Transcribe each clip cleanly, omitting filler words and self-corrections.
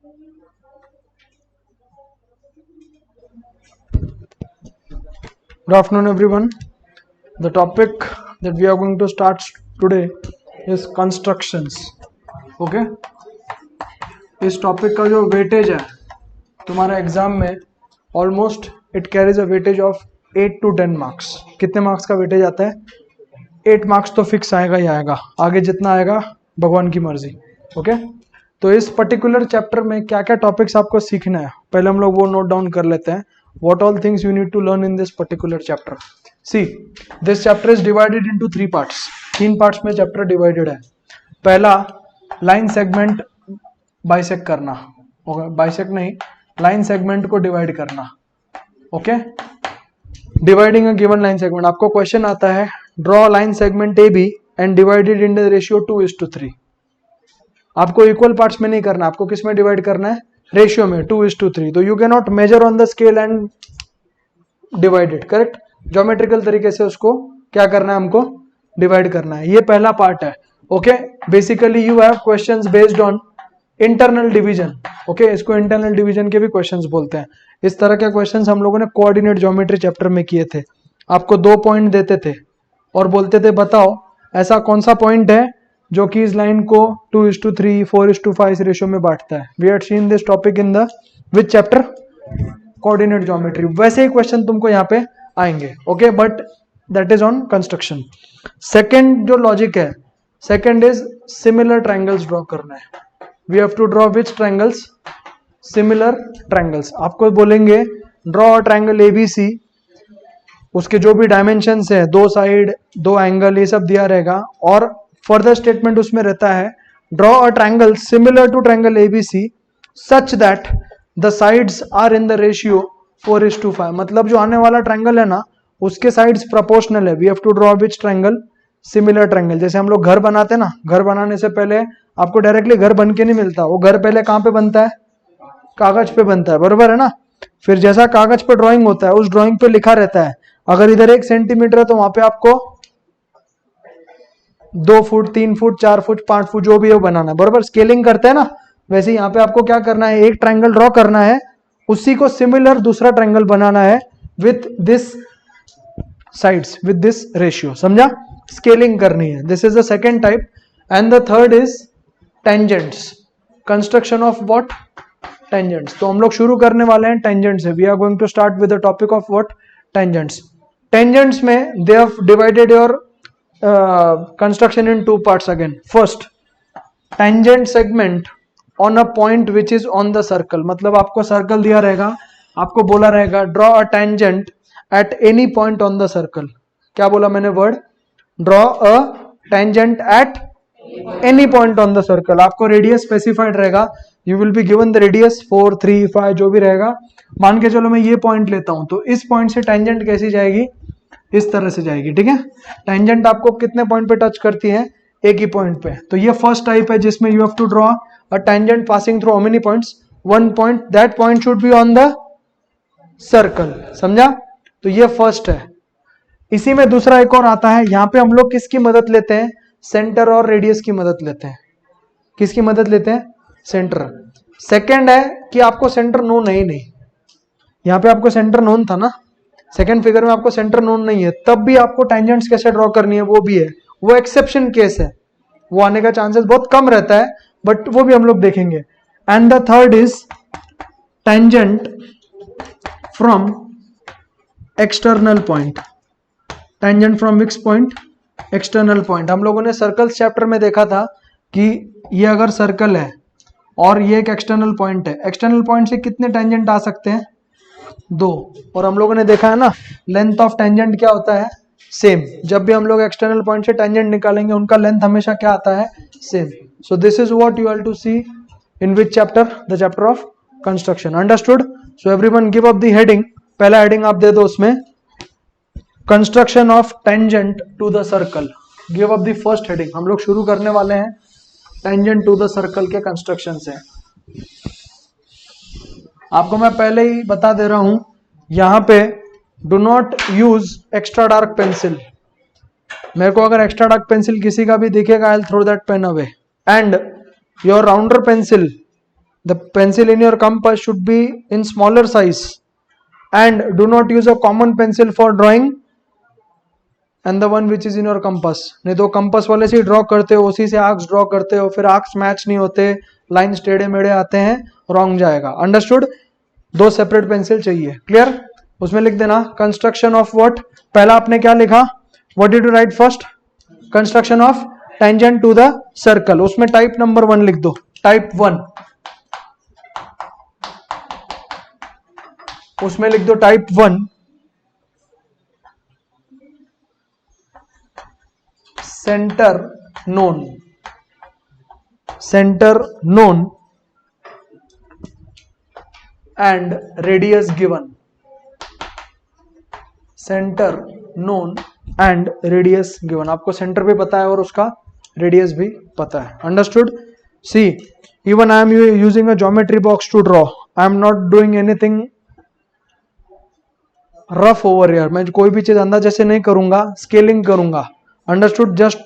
Good afternoon, everyone. The topic that we are going to start today is constructions. Okay? इस topic का जो weightage है तुम्हारे exam में almost it carries a weightage of 8 to 10 marks. कितने marks का weightage आता है? 8 मार्क्स तो फिक्स आएगा ही आएगा, आगे जितना आएगा भगवान की मर्जी. ओके? तो इस पर्टिकुलर चैप्टर में क्या क्या टॉपिक्स आपको सीखना है पहले हम लोग वो नोट डाउन कर लेते हैं. What all things you need to learn in this particular chapter. See, this chapter is divided into 3 parts. 3 parts में chapter divided है. पहला लाइन सेगमेंट बाइसेक्ट करना. ओके, बाइसेक्ट नहीं, लाइन सेगमेंट को डिवाइड करना. Okay, dividing a given line segment. आपको question आता है draw line segment A B and divided in the ratio 2:3. आपको इक्वल पार्ट्स में नहीं करना, आपको किस में डिवाइड करना है? रेशियो में 2:3. तो you can not major on the scale and divided. Correct, geometrical तरीके से उसको क्या करना है, हमको डिवाइड करना है. ये पहला पार्ट है. Okay, basically you have questions based on internal division. Okay, इसको इंटरनल डिवीजन के भी क्वेश्चंस बोलते हैं. इस तरह के क्वेश्चंस हम लोगों ने कोऑर्डिनेट ज्योमेट्री चैप्टर में किए थे. आपको 2 पॉइंट देते थे और बोलते थे बताओ ऐसा कौन सा पॉइंट है जो कि इस लाइन को 2:3, 4:5 रेशियो में बांटता है. We had seen this topic in the which chapter? Coordinate geometry. वैसे ही क्वेश्चन तुमको यहाँ पे आएंगे. Okay, but that is on construction. Second जो लॉजिक है, second is similar triangles draw करना है. We have to draw which triangles? Similar triangles. आपको बोलेंगे ड्रॉ ट्रायंगल एबीसी, उसके जो भी डायमेंशंस है, 2 साइड 2 एंगल, ये सब दिया रहेगा. और फर्दर स्टेटमेंट उसमें रहता है draw a triangle similar to triangle ABC such that the sides are in the ratio 4:5. मतलब जो आने वाला ट्रायंगल है ना, उसके साइड्स प्रोपोर्शनल है. We have to draw which triangle? Similar triangle. जैसे हम लोग घर बनाते हैं ना, घर बनाने से पहले आपको डायरेक्टली घर बन के नहीं मिलता. वो घर पहले कहाँ पे बनता है? कागज पे बनता है, बरोबर है ना. फिर जैसा कागज पे ड्रॉइंग होता है, उस ड्रॉइंग पे लिखा रहता है अगर इधर 1 सेंटीमीटर है तो वहां पे आपको 2 फुट 3 फुट 4 फुट 5 फुट जो भी है वो बनाना है, बरोबर. स्केलिंग करते हैं ना, वैसे यहाँ पे आपको क्या करना है, एक ट्रायंगल ड्रॉ करना है, उसी को सिमिलर दूसरा ट्रायंगल बनाना है with this sides, with this ratio. समझा? स्केलिंग करनी है. This is the second type. And the third is tangents. Construction of what? Tangents. तो हम लोग शुरू करने वाले हैं टेंजेंट्स से. We are going to start with the topic of what? Tangents. Tangents में they have divided your construction in 2 parts again. First, tangent segment on a point which is on the circle. मतलब आपको circle दिया रहेगा, आपको बोला रहेगा draw a tangent at any point on the circle. क्या बोला मैंने word? draw a tangent at any point on the circle. आपको रेडियस स्पेसिफाइड रहेगा. you will be given the radius 4, 3, 5 जो भी रहेगा. मान के चलो मैं ये पॉइंट लेता हूं, तो इस पॉइंट से टेंजेंट कैसी जाएगी? इस तरह से जाएगी. ठीक है, टेंजेंट आपको कितने पॉइंट पे टच करती है? एक ही पॉइंट पे. तो ये फर्स्ट टाइप है जिसमें you have to draw a tangent passing through how many points? 1 point. That point should be on the circle. समझा? तो ये फर्स्ट है. इसी में दूसरा एक और आता है. यहां पे हम लोग किसकी मदद लेते हैं? सेंटर और रेडियस की मदद लेते हैं. किसकी मदद लेते हैं? सेंटर. सेकेंड है कि आपको सेंटर नोन है ही नहीं. यहां पे आपको सेंटर नोन था ना, सेकेंड फिगर में आपको सेंटर नोन नहीं है, तब भी आपको टेंजेंट्स कैसे ड्रॉ करनी है वो भी है. वो एक्सेप्शन केस है, वो आने का चांसेस बहुत कम रहता है, बट वो भी हम लोग देखेंगे. And the third is tangent from external point. Tangent from which point? External point. हम लोगों ने सर्कल्स चैप्टर में देखा था कि ये अगर सर्कल है और ये एक एक्सटर्नल पॉइंट है, एक्सटर्नल पॉइंट से कितने टेंजेंट आ सकते हैं? 2. और हम लोगों ने देखा है ना, लेंथ ऑफ टेंजेंट क्या होता है? सेम. जब भी हम लोग एक्सटर्नल पॉइंट से टेंजेंट निकालेंगे उनका लेंथ हमेशा क्या आता है? Same. So this is what you have to see in which chapter? The chapter of construction. Understood? So everyone give up the heading. पहला हेडिंग आप दे दो उसमें, construction of tangent to the circle. Give up the first heading. हम लोग शुरू करने वाले हैं टेंजेंट टू द सर्कल के कंस्ट्रक्शन से. आपको मैं पहले ही बता दे रहा हूं, यहां पे do not use extra dark pencil. मेरे को अगर एक्स्ट्रा डार्क पेंसिल किसी का भी दिखेगा, I will throw that pen away. And your rounder pencil The pencil in your compass should be in smaller size, and do not use a common pencil for drawing and the one which is in your compass. नहीं तो compass वाले से draw करते हो, उसी से arcs draw करते हो, फिर आर्क्स मैच नहीं होते, लाइन्स टेढ़े मेढ़े आते हैं, रॉन्ग जाएगा. अंडरस्टूड? दो सेपरेट पेंसिल चाहिए. क्लियर? उसमें लिख देना कंस्ट्रक्शन ऑफ व्हाट. पहला आपने क्या लिखा? What did you write first? Construction of tangent to the circle. उसमें टाइप नंबर 1 लिख दो. टाइप 1 उसमें लिख दो. Type 1 centre known. Centre known and radius given. Centre known and radius given. आपको सेंटर भी पता है और उसका रेडियस भी पता है. Understood? See, even I am using a geometry box to draw. I am not doing anything rough over here. मैं कोई भी चीज अंदाजे से नहीं करूंगा, स्केलिंग करूंगा. Understood? Just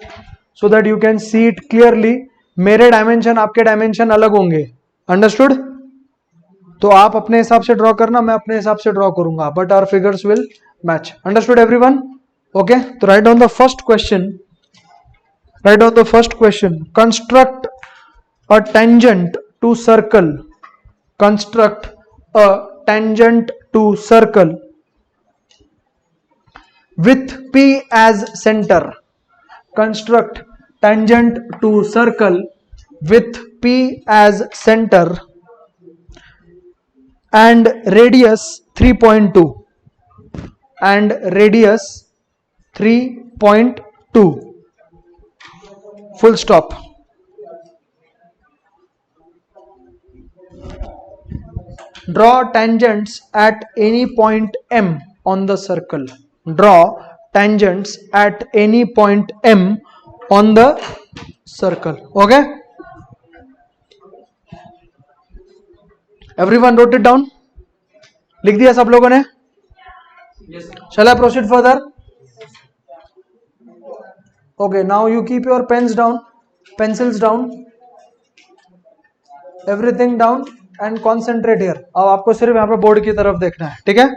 so that you can see it clearly. मेरे डायमेंशन आपके डायमेंशन अलग होंगे. अंडरस्टूड? तो आप अपने हिसाब से ड्रॉ करना, मैं अपने हिसाब से ड्रॉ करूंगा, but our figures will match. Understood everyone? Okay, तो write down the first question. Write down the first question. Construct a tangent to circle. Construct a tangent to circle with P as center. Construct tangent to circle with P as center and radius 3.2 and radius 3.2. Full stop. Draw tangents at any point M on the circle. Draw tangents at any point M on the circle. Okay? Everyone wrote it down? लिख दिया सब लोगों ने? Yes. Shall I proceed further? Okay, now you keep your pens down, pencils down, everything down and concentrate here. अब आपको सिर्फ यहाँ पे बोर्ड की तरफ देखना है. ठीक है?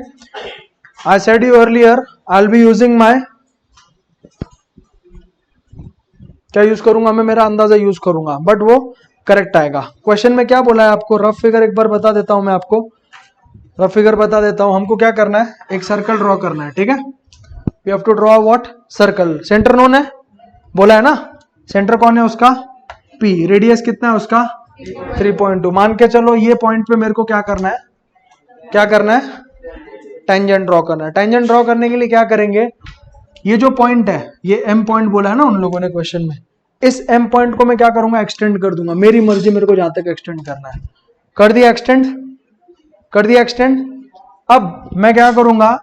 I said you earlier, I'll be using my, क्या यूज करूंगा मैं? मेरा अंदाजा यूज करूंगा, बट वो करेक्ट आएगा. क्वेश्चन में क्या बोला है आपको? रफ फिगर एक बार बता देता हूं मैं आपको. रफ फिगर बता देता हूं. हमको क्या करना है? एक सर्कल ड्रॉ करना है. ठीक है? We have to draw what? Circle. Centre known है, बोला है ना? सेंटर कौन है उसका? P. रेडियस कितना है उसका? 3.2. मान के चलो ये पॉइंट पे मेरे को क्या करना है? क्या करना है? टेंजेंट ड्रॉ करना है. टेंजेंट ड्रॉ करने के लिए क्या करेंगे? ये जो पॉइंट है, ये एम पॉइंट बोला है ना उन लोगों ने क्वेश्चन में. इस एम पॉइंट को मैं क्या करूंगा? एक्सटेंड कर दूंगा. मेरी मर्जी, मेरे को जहां तक एक्सटेंड करना है. कर दिया एक्सटेंड? कर दिया एक्सटेंड. अब मैं क्या करूंगा?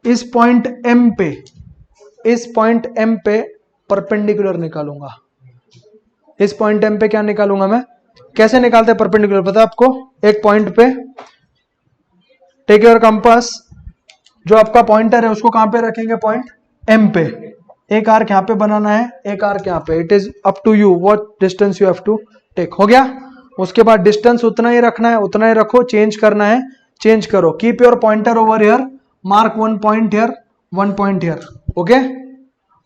इस पॉइंट एम पे, इस पॉइंट एम पे परपेंडिकुलर निकालूंगा. इस पॉइंट एम पे क्या निकालूंगा मैं? कैसे निकालते हैं परपेंडिकुलर? पता है आपको? एक पॉइंट पे टेक योर कंपास, जो आपका पॉइंटर है उसको कहां पे रखेंगे? पॉइंट एम पे. एक आर्क यहाँ पे बनाना है, एक आर्क यहाँ पे. It is up to you what distance you have to take. हो गया? उसके बाद डिस्टेंस उतना ही रखना है, उतना ही रखो. चेंज करना है, चेंज करो. Keep your pointer over here. Mark 1 point here, 1 point here. Okay?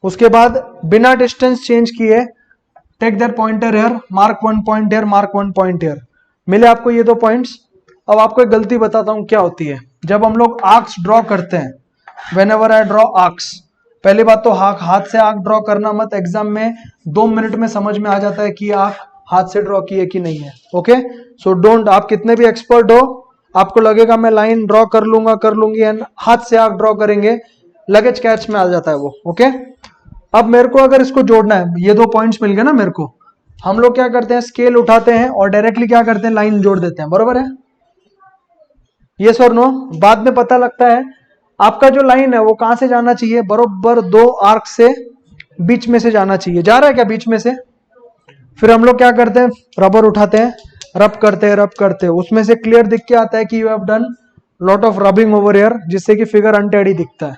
उसके बाद बिना डिस्टेंस चेंज किए take that pointer here. Mark 1 point here, mark 1 point here. मिले आपको ये दो पॉइंट्स. अब आपको एक गलती बताता हूं क्या होती है जब हम लोग आर्क्स ड्रॉ करते हैं. When ever I draw arcs, पहली बात तो हाथ से आर्क ड्रॉ करना मत. एग्जाम में 2 मिनट में समझ में आ जाता है कि आर्क हाथ से ड्रॉ की है कि नहीं है. ओके? So don't. आप कितने भी एक्सपर्ट हो, आपको लगेगा मैं लाइन ड्रॉ कर लूंगा, कर लूंगी, एंड हाथ से आर्क ड्रॉ करेंगे, लगेज कैच में आ जाता है वो. ओके? अब मेरे को अगर इसको जोड़ना है, ये 2 पॉइंट्स मिल गए ना मेरे को, हम लोग क्या करते हैं? स्केल उठाते हैं और डायरेक्टली क्या करते हैं? लाइन जोड़ देते हैं. बरोबर है? यस और नो? बाद में पता लगता है आपका जो लाइन है वो कहां से जाना चाहिए? बरोबर 2 आर्क से बीच में से जाना चाहिए. जा रहा है क्या बीच में से? फिर हम लोग क्या करते हैं? रबर उठाते हैं, रब करते हैं, रब करते हैं. उसमें से क्लियर दिख के आता है कि you have done lot of rubbing over here, जिससे कि फिगर अनटेडी दिखता है.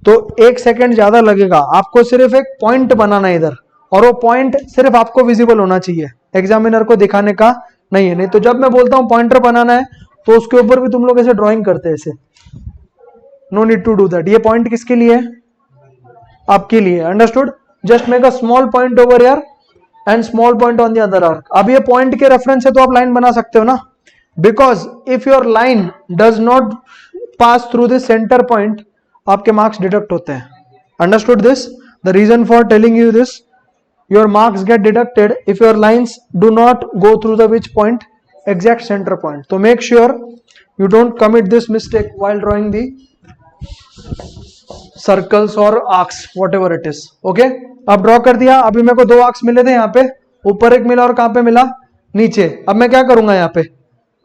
तो 1 सेकेंड ज्यादा लगेगा. आपको सिर्फ एक पॉइंट बनाना है इधर, और वो पॉइंट सिर्फ आपको विजिबल होना चाहिए. एग्जामिनर को दिखाने का नहीं है। नहीं तो जब मैं बोलता हूं पॉइंटर बनाना है तो उसके ऊपर भी तुम लोग ऐसे ड्राइंग करते हैं ऐसे, no need to do that. ये पॉइंट किसके लिए है? आपके लिए, understood? Just make a small point over here and small point on the other arc. अब ये पॉइंट के रेफरेंस से तो आप लाइन बना सकते हो ना, because if your line does not pass through this centre point, आपके मार्क्स डिडक्ट होते हैं। Understood this? The reason for telling you this, your marks get deducted if your lines do not go through the which point? Exact center point. So make sure you don't commit this mistake while drawing the circles or arcs, whatever it is. Okay? अब draw कर दिया। अभी मेरे को दो arcs मिले थे, यहाँ पे ऊपर एक मिला और कहाँ पे मिला? नीचे। अब मैं क्या करूंगा? यहाँ पे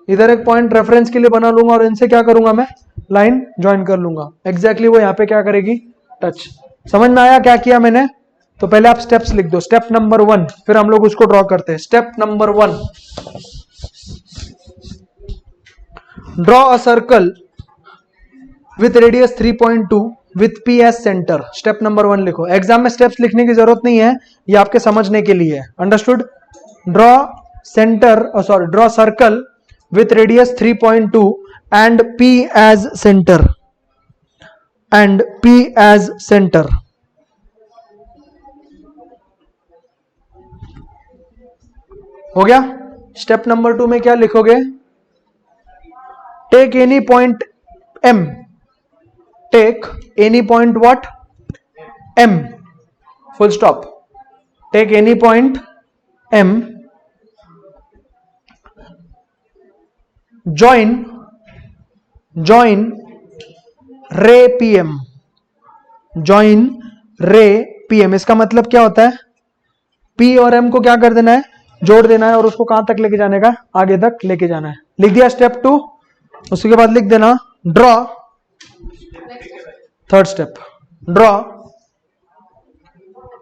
इधर एक पॉइंट रेफरेंस के लिए बना लूंगा और इनसे क्या करूंगा? मैं लाइन ज्वाइन कर लूंगा। एग्जैक्टली वो यहाँ पे क्या करेगी? टच। समझ में आया क्या किया मैंने? तो पहले आप स्टेप्स लिख दो, स्टेप नंबर 1, फिर हम लोग उसको ड्रॉ करते हैं। Step number 1, draw a circle with radius 3.2 with P S centre. Step number 1 लिखो। एग्जाम में स्टेप्स लिखने की जरूरत नहीं है, ये आपके समझने के लिए है। Understood? Draw centre, sorry, draw circle with radius 3.2 and P as centre, and P as centre. हो गया? स्टेप नंबर 2 में क्या लिखोगे? Take any point M, take any point what? M, full stop. Take any point M, join रे PM, join रे PM। इसका मतलब क्या होता है? P और M को क्या कर देना है? जोड़ देना है और उसको कहां तक लेके जाने का? आगे तक लेके जाना है। लिख दिया स्टेप 2। उसके बाद लिख देना draw, third step, draw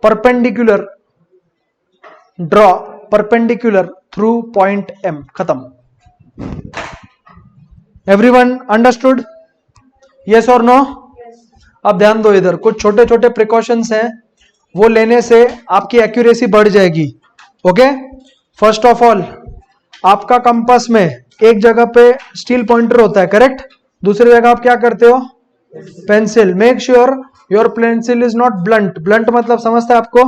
perpendicular, draw perpendicular through point M। खत्म। Everyone understood? यस और नो? अब ध्यान दो, इधर कुछ छोटे छोटे प्रिकॉशंस हैं, वो लेने से आपकी एक्यूरेसी बढ़ जाएगी। ओके? फर्स्ट ऑफ ऑल, आपका कंपास में एक जगह पे स्टील पॉइंटर होता है, करेक्ट? दूसरी जगह आप क्या करते हो? Pencil. Make sure your pencil is not blunt. Blunt मतलब समझता है आपको?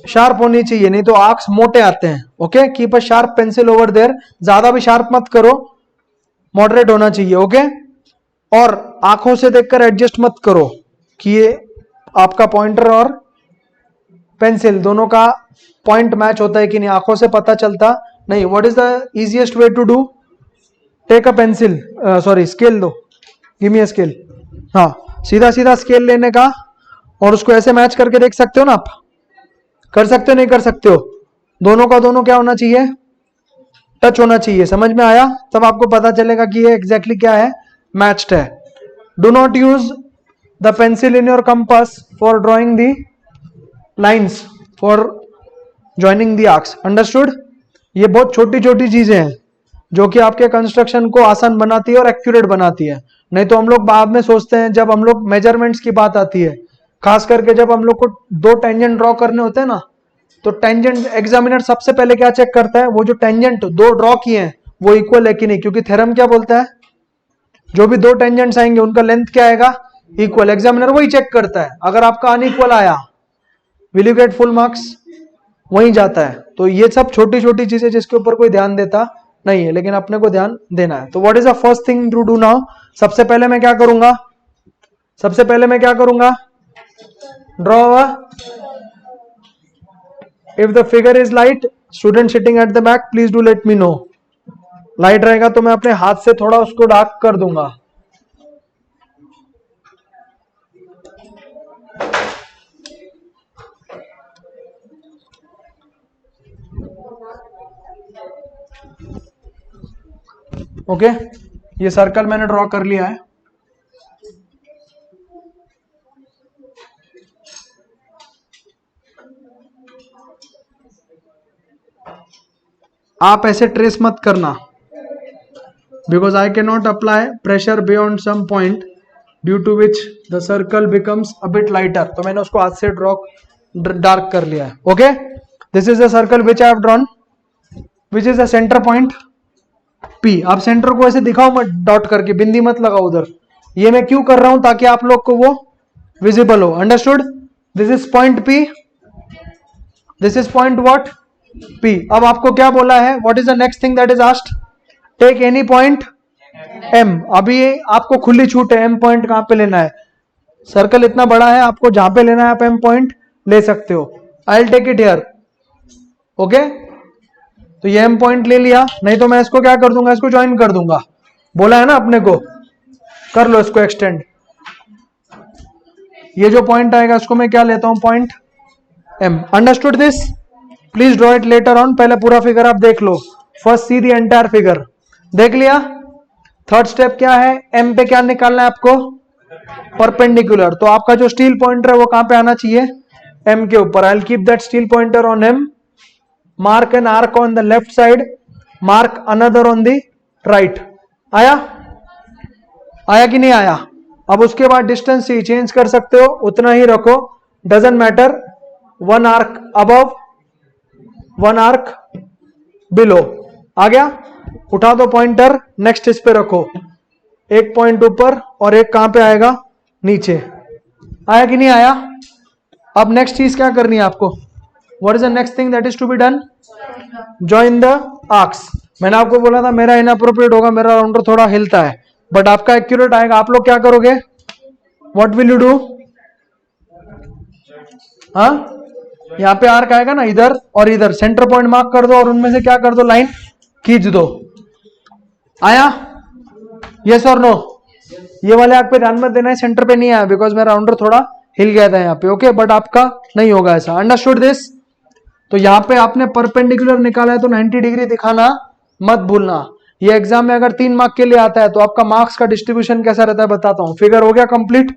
शार्प होनी चाहिए, नहीं तो आर्क्स मोटे आते हैं। Okay? Keep a sharp pencil over there. ज्यादा भी शार्प मत करो, मॉडरेट होना चाहिए। ओके? और आंखों से देखकर एडजस्ट मत करो कि ये आपका पॉइंटर और पेंसिल दोनों का पॉइंट मैच होता है कि नहीं, आंखों से पता चलता नहीं। What is the easiest way to do? Take a pencil, sorry scale दो, गिव मी अ स्केल। हाँ, सीधा सीधा स्केल लेने का और उसको ऐसे मैच करके देख सकते हो ना आप? कर सकते हो? नहीं कर सकते हो? दोनों का दोनों क्या होना चाहिए? टच होना चाहिए। समझ में आया? तब आपको पता चलेगा कि ये एग्जैक्टली क्या है? मैच्ड है। Do not use the pencil in your compass for drawing the lines, for joining the arcs. Understood? ये बहुत छोटी छोटी चीजें हैं जो कि आपके कंस्ट्रक्शन को आसान बनाती है और एक्यूरेट बनाती है। नहीं तो हम लोग बाद में सोचते हैं, जब हम लोग मेजरमेंट्स की बात आती है, खास करके जब हम लोग को दो टेंजेंट ड्रॉ करने होते हैं ना, तो टेंजेंट एग्जामिनर सबसे पहले क्या चेक करता है? वो जो टेंजेंट दो ड्रॉ किए हैं वो इक्वल है कि नहीं, क्योंकि थ्योरम क्या बोलता है? जो भी दो टेंजेंट्स आएंगे उनका लेंथ क्या आएगा? इक्वल। एग्जामिनर वही चेक करता है। अगर आपका अनइक्वल आया, will you get full marks? वहीं जाता है। तो ये सब छोटी छोटी चीजें जिसके ऊपर कोई ध्यान देता नहीं है, लेकिन अपने को ध्यान देना है। तो what is the first thing to do now? सबसे पहले मैं क्या करूंगा? सबसे पहले मैं क्या करूंगा? Draw a, if the figure is light, student sitting at the back, please do let me know. Light रहेगा तो मैं अपने हाथ से थोड़ा उसको डार्क कर दूंगा। ओके? ये सर्कल मैंने ड्रॉ कर लिया है। आप ऐसे ट्रेस मत करना, because I can not apply pressure beyond some point due to which the circle becomes a bit lighter. तो मैंने उसको हाथ से ड्रॉ डार्क कर लिया है। Okay? This is the circle which I have drawn which is the centre point P। आप centre को ऐसे दिखाओ मत डॉट करके, बिंदी मत लगाओ उधर। ये मैं क्यों कर रहा हूं, ताकि आप लोग को वो विजिबल हो। Understood? This is point P, this is point what P। अब आपको क्या बोला है, what is the next thing that is asked, take any point M। अभी आपको खुली छूट है, M पॉइंट कहां पे लेना है। सर्कल इतना बड़ा है, आपको जहां पे लेना है आप M पॉइंट ले सकते हो। I will take it here, okay. तो ये M पॉइंट ले लिया, नहीं तो मैं इसको क्या कर दूंगा, इसको ज्वाइन कर दूंगा। बोला है ना अपने को, कर लो इसको एक्सटेंड। ये जो पॉइंट आएगा इसको मैं क्या लेता हूं, point M। Understood this? Please draw it later on. पहले पूरा फिगर आप देख लो, first see the entire figure. देख लिया? थर्ड स्टेप क्या है, M पे क्या निकालना है आपको, परपेंडिकुलर। तो आपका जो स्टील पॉइंटर है वो कहां पे आना चाहिए, M के ऊपर। I will keep that steel pointer on M, mark an arc on the left side, mark another on the right। आया? आया कि नहीं आया? अब उसके बाद डिस्टेंस ही चेंज कर सकते हो, उतना ही रखो, doesn't matter. One arc above, one arc below. आ गया? उठा दो पॉइंटर, नेक्स्ट इस पे रखो, एक पॉइंट ऊपर और एक कहां पे आएगा, नीचे। आया कि नहीं आया? अब नेक्स्ट चीज क्या करनी है आपको, What is the next thing that is to be done? Join the arcs। मैंने आपको बोला था मेरा इनअप्रोप्रिएट होगा, मेरा राउंडर थोड़ा हिलता है, बट आपका एक्यूरेट आएगा। आप लोग क्या करोगे, What will you do? हाँ, यहाँ पे आर्क आएगा ना, इधर और इधर सेंटर पॉइंट मार्क कर दो और उनमें से क्या कर दो, लाइन खींच दो। आया? यस और नो? ये वाले आर्क पे ध्यान मत देना है, सेंटर पे नहीं आया, बिकॉज मेरा राउंडर थोड़ा हिल गया था यहाँ पे, ओके। बट आपका नहीं होगा ऐसा। Understood this? तो यहाँ पे आपने परपेंडिकुलर निकाला है तो 90 डिग्री दिखाना मत भूलना। ये एग्जाम में अगर 3 मार्क के लिए आता है तो आपका मार्क्स का डिस्ट्रीब्यूशन कैसा रहता है बताता हूं। फिगर हो गया कंप्लीट,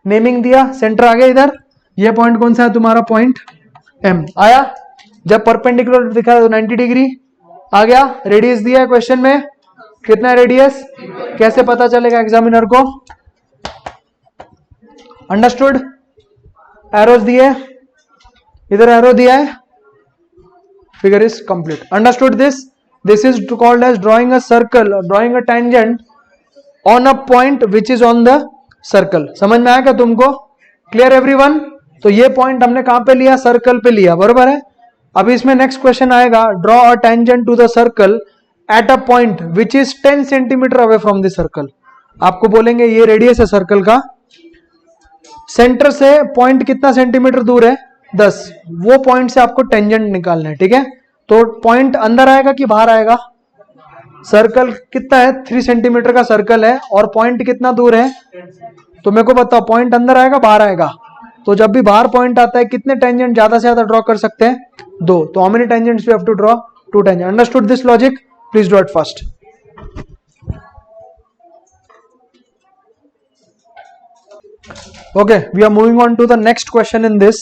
नेमिंग दिया, सेंटर आ गया इधर। ये पॉइंट कौन सा है तुम्हारा, पॉइंट M। आया? जब परपेंडिकुलर दिखा तो 90 डिग्री आ गया। रेडियस दिया है क्वेश्चन में, कितना रेडियस, कैसे पता चलेगा एग्जामिनर को। अंडरस्टूड? एरोज दिए, इधर एरो दिया है, figure is complete। Understood this? This is called as drawing a circle or drawing a tangent on a point which is on the circle। समझ में आया क्या तुमको? Clear everyone? तो ये पॉइंट हमने कहां पे लिया, सर्कल पे लिया, बरोबर है। अब इसमें नेक्स्ट क्वेश्चन आएगा, draw a tangent to the circle at a point which is 10 centimetre away from the circle. आपको बोलेंगे ये रेडियस है सर्कल का, सेंटर से पॉइंट कितना सेंटीमीटर दूर है, 10। वो पॉइंट से आपको टेंजेंट निकालना है, ठीक है। तो पॉइंट अंदर आएगा कि बाहर आएगा, सर्कल कितना है, 3 सेंटीमीटर का सर्कल है और पॉइंट कितना दूर है, तो मेरे को बताओ पॉइंट अंदर आएगा बाहर आएगा। तो जब भी बाहर पॉइंट आता है कितने टेंजेंट ज्यादा से ज्यादा ड्रॉ कर सकते हैं, 2। तो how many tangents we have to draw, 2 tangent. Understood this logic? Please draw it first. Okay, we are moving on to the next question in this.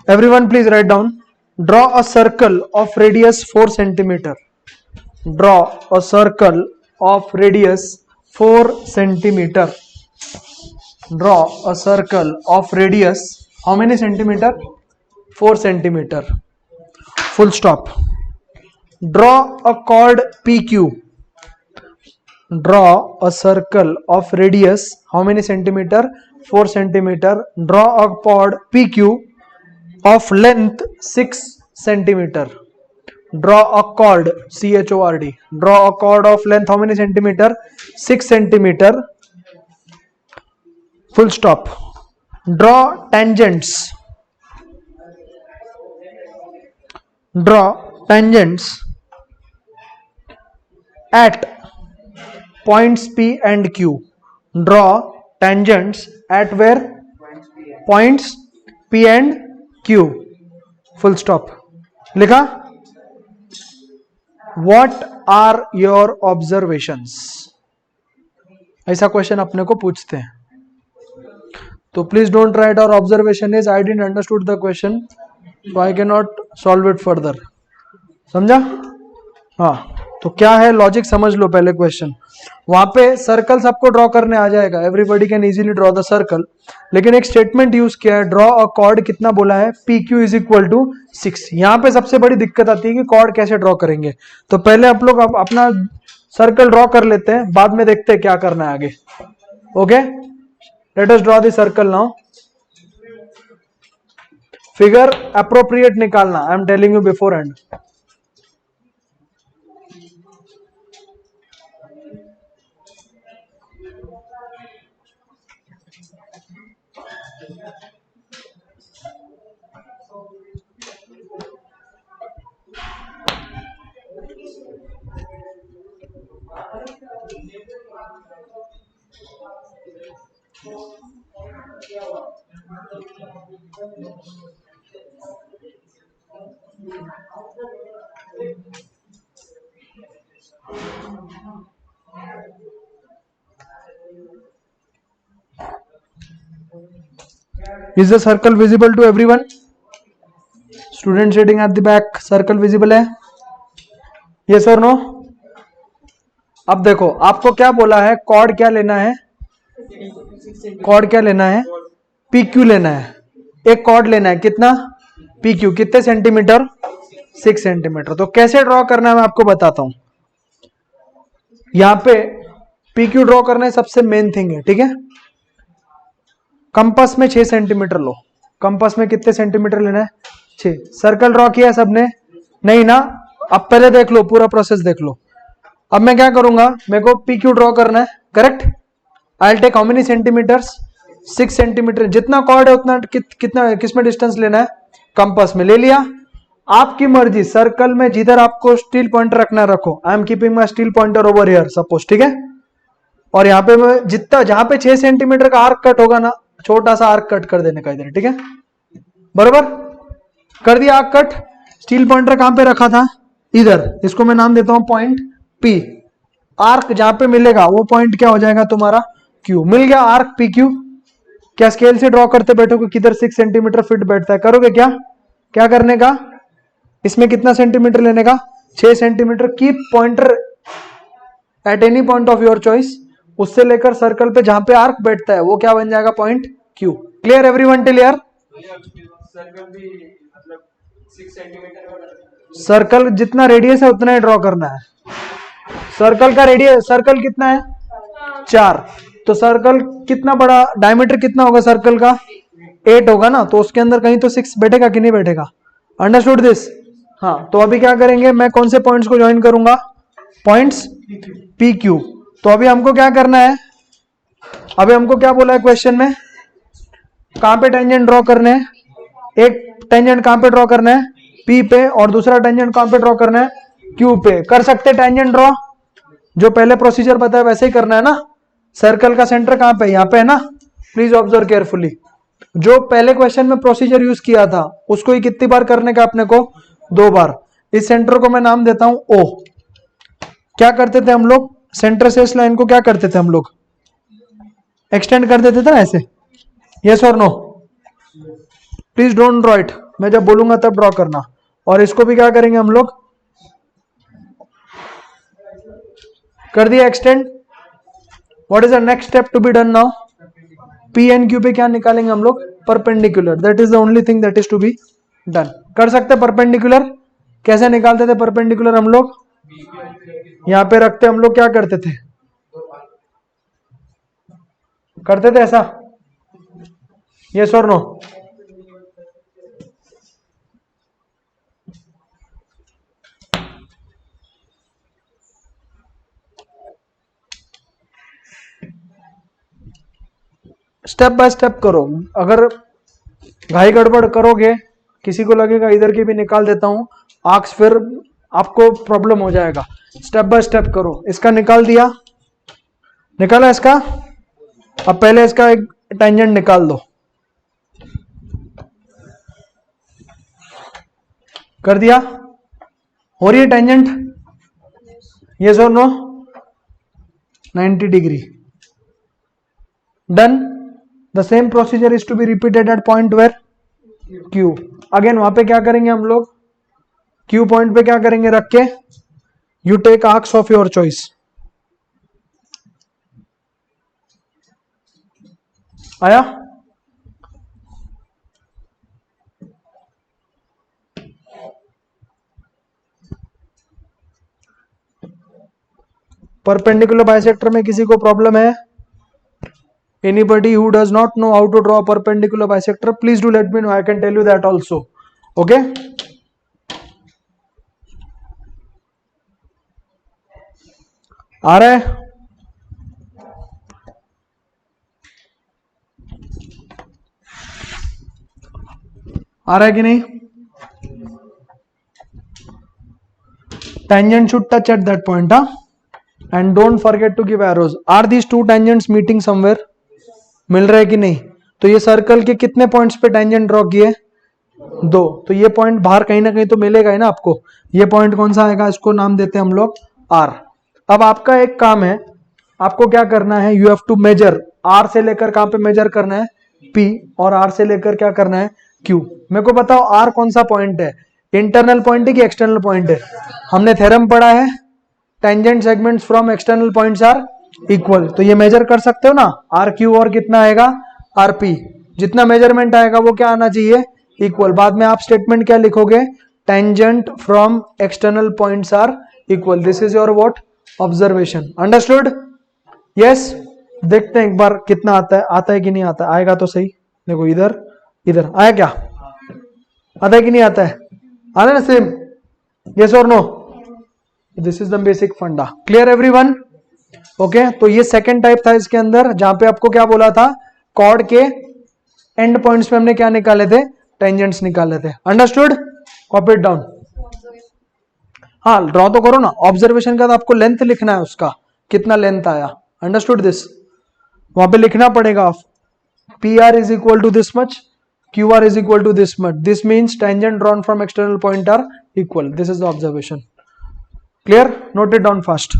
Everyone please write down. Draw a circle of radius 4 centimeter. Draw a circle of radius 4 centimeter. Draw a circle of radius how many centimeter? 4 centimeter. Full stop. Draw a chord PQ. Draw a circle of radius how many centimeter? 4 centimeter. Draw a chord PQ of length 6 centimeter. Draw a chord CHORD. Draw a chord of length how many centimeter? 6 centimeter. Full stop. Draw tangents. Draw tangents at points P and Q. Draw tangents at where? Points P and Q. Full stop. लिखा? What are your observations? ऐसा question अपने को पूछते हैं, तो please don't write और observation is I didn't understood the question so I can not solve it further. समझा? हाँ, तो क्या है लॉजिक समझ लो पहले क्वेश्चन। वहां पे सर्कल सबको ड्रॉ करने आ जाएगा, everybody can easily draw the circle, लेकिन एक स्टेटमेंट यूज किया है, ड्रॉ अ कॉर्ड, कितना बोला है, P Q is equal to 6। यहाँ पे सबसे बड़ी दिक्कत आती है कि कॉर्ड कैसे ड्रॉ करेंगे। तो पहले आप लोग अपना सर्कल ड्रॉ कर लेते हैं, बाद में देखते हैं क्या करना है आगे। Okay, let us draw the circle now. Figure appropriate निकालना, I am telling you beforehand. Is the circle visible to everyone? Student sitting at the back, circle visible है? Yes or no? अब देखो आपको क्या बोला है, cord क्या लेना है, कॉर्ड क्या लेना है, पी क्यू लेना है। एक कॉर्ड लेना है, कितना, पी क्यू, कितने सेंटीमीटर, 6 सेंटीमीटर। तो कैसे ड्रॉ करना है मैं आपको बताता हूं। यहां पे पी क्यू ड्रॉ करना है, सबसे मेन थिंग है, ठीक है। कंपास में 6 सेंटीमीटर लो, कंपास में कितने सेंटीमीटर लेना है, 6। सर्कल ड्रॉ किया सबने, नहीं ना, अब पहले देख लो, पूरा प्रोसेस देख लो। अब मैं क्या करूंगा, मेरे को पी क्यू ड्रॉ करना है, correct. I will take how many centimetres, 6 centimetre. जितना कॉर्ड है उतना कितना किसमें डिस्टेंस लेना है, कंपास में ले लिया। आपकी मर्जी, सर्कल में जिधर आपको स्टील पॉइंटर रखना रखो। I am keeping my steel pointer over here suppose, ठीक है। और यहाँ पे मैं जितना, जहां पे 6 सेंटीमीटर का आर्क कट होगा ना, छोटा सा आर्क कट कर देने का इधर, ठीक है, बरोबर कर दिया आर्क कट। स्टील पॉइंटर कहां पे रखा था, इधर, इसको मैं नाम देता हूं पॉइंट पी। आर्क जहां पे मिलेगा वो पॉइंट क्या हो जाएगा तुम्हारा, क्यू। मिल गया आर्क पी क्यू। क्या स्केल से ड्रॉ करते बैठोगे, किधर 6 सेंटीमीटर फिट बैठता है, करोगे क्या, क्या करने का, इसमें कितना सेंटीमीटर लेने का, 6 centimetre. Keep pointer at any point of your choice, उससे लेकर सर्कल पे जहां पे आर्क बैठता है वो क्या बन जाएगा, point Q. Clear everyone, clear. Circle जितना रेडियस है उतना ही ड्रॉ करना है। सर्कल का रेडियस, सर्कल कितना है, 4। तो सर्कल कितना बड़ा, डायमीटर कितना होगा सर्कल का, 8 होगा ना, तो उसके अंदर कहीं तो 6 बैठेगा कि नहीं बैठेगा। Understood this. हाँ, तो अभी क्या करेंगे, मैं कौन से पॉइंट्स को ज्वाइन करूंगा, पॉइंट्स पी क्यू। तो अभी हमको क्या करना है, अभी हमको क्या बोला है क्वेश्चन में, कहां पे टेंजेंट ड्रॉ करने हैं, एक टेंजेंट कहां पे ड्रॉ करना है, पी पे, और दूसरा टेंजेंट कहां पे ड्रॉ करना है, क्यू पे। कर सकते टेंजेंट ड्रॉ, जो पहले प्रोसीजर बताया वैसे ही करना है ना। सर्कल का सेंटर कहां पे, यहां पे है ना। प्लीज ऑब्जर्व केयरफुली, जो पहले क्वेश्चन में प्रोसीजर यूज किया था उसको ही कितनी बार करने का अपने को, 2 बार। इस सेंटर को मैं नाम देता हूं ओ। क्या करते थे हम लोग, सेंटर से इस लाइन को क्या करते थे हम लोग, एक्सटेंड कर देते थे ना ऐसे। यस और no, please don't draw it, मैं जब बोलूंगा तब ड्रॉ करना। और इसको भी क्या करेंगे हम लोग, कर दिया extend. What is the next step to be done now, P and Q पे क्या निकालेंगे हम लोग, perpendicular. That is the only thing that is to be done. कर सकते परपेंडिकुलर, कैसे निकालते थे परपेंडिकुलर हम लोग, यहां पे रखते हम लोग, क्या करते थे, करते थे ऐसा, यस और नो। स्टेप बाय स्टेप करो, अगर घाई गड़बड़ करोगे किसी को लगेगा इधर की भी निकाल देता हूं आर्क्स, फिर आपको प्रॉब्लम हो जाएगा। स्टेप बाय स्टेप करो। इसका निकाल दिया, निकाला इसका। अब पहले इसका एक टेंजेंट निकाल दो, कर दिया, हो रही है टेंजेंट, यस और no, 90 degree, done. The same procedure is to be repeated at point where, Q. Again वहां पे क्या करेंगे हम लोग, क्यू पॉइंट पे क्या करेंगे, रख के You take arcs of your choice. आया? परपेंडिकुलर बाइसेक्टर में किसी को प्रॉब्लम है? Anybody who does not know how to draw a perpendicular bisector, please do let me know. I can tell you that also. Okay? आ रहा है? आ रहा है कि नहीं? Tangent should touch at that point, huh? And don't forget to give arrows. Are these two tangents meeting somewhere? मिल रहा है कि नहीं? तो ये सर्कल के कितने पॉइंट्स पे टेंजेंट ड्रॉ किए? 2. तो ये पॉइंट बाहर कहीं ना कहीं तो मिलेगा ही ना आपको. ये पॉइंट कौन सा आएगा? इसको नाम देते हैं हम लोग R. अब आपका एक काम है, आपको क्या करना है? You have to measure. R से लेकर कहां पे मेजर करना है? P. और R से लेकर क्या करना है? Q. मेरे को बताओ R कौन सा पॉइंट है? इंटरनल पॉइंट है कि एक्सटर्नल पॉइंट है? हमने थ्योरम पढ़ा है, tangent segments from external points are equal. तो ये मेजर कर सकते हो ना, आर क्यू और कितना आएगा? R P. जितना मेजरमेंट आएगा वो क्या आना चाहिए? इक्वल. बाद में आप स्टेटमेंट क्या लिखोगे? Tangent from external points are equal. This is your what? Observation. Understood? Yes. देखते हैं एक बार कितना आता है. आता है कि नहीं आता? आएगा तो सही. देखो इधर इधर आया क्या? आता है कि नहीं आता है? आता है ना सेम? यस और no? This is the basic funda. Clear everyone? Okay. तो ये सेकंड टाइप था इसके अंदर, जहां पे आपको क्या बोला था? कॉर्ड के एंड पॉइंट्स पे हमने क्या निकाले थे? टेंजेंट्स निकाले थे. अंडरस्टूड? Copy it down. हाँ, ड्रॉ तो करो ना. ऑब्जर्वेशन का तो आपको लेंथ लिखना है, उसका कितना लेंथ आया. Understood this? वहां पे लिखना पड़ेगा. P R is equal to this much, Q R is equal to this much. This means tangent drawn from external point are equal. This is the observation. Clear? Note it down fast.